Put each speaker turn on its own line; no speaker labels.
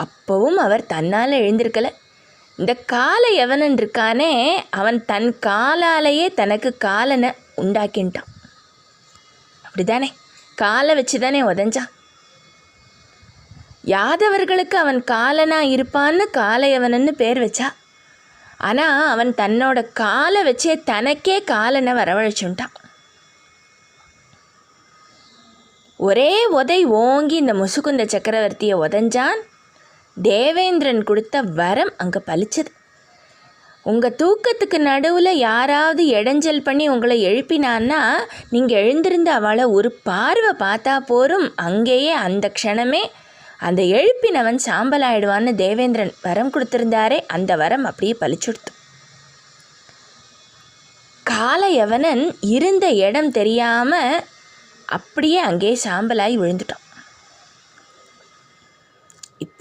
அப்பவும் அவர் தன்னால் எழுந்திருக்கலை. இந்த கால எவனன் இருக்கானே, அவன் தன் காலாலேயே தனக்கு காலனை உண்டாக்கின்ட்டான். அப்படி தானே, காலை வச்சு தானே உதஞ்சான். யாதவர்களுக்கு அவன் காலனாக இருப்பான்னு காலையவனன்னு பேர் வச்சா. ஆனால் அவன் தன்னோட காலை வச்சே தனக்கே காலனை வரவழைச்சுட்டான். ஒரே உதை ஓங்கி இந்த முசுகுந்த சக்கரவர்த்தியை உதஞ்சான். தேவேந்திரன் கொடுத்த வரம் அங்கே பலிச்சது. உங்கள் தூக்கத்துக்கு நடுவில் யாராவது இடைஞ்சல் பண்ணி உங்களை எழுப்பினான்னா நீங்கள் எழுந்திருந்து அவளை ஒரு பார்வை பார்த்தா போரும், அங்கேயே அந்த க்ஷணமே அந்த எழுப்பினவன் சாம்பல் ஆயிடுவான்னு தேவேந்திரன் வரம் கொடுத்துருந்தாரே, அந்த வரம் அப்படியே பலிச்சுடுத்து. காலையவனன் இருந்த இடம் தெரியாமல் அப்படியே அங்கேயே சாம்பலாகி விழுந்துட்டான்.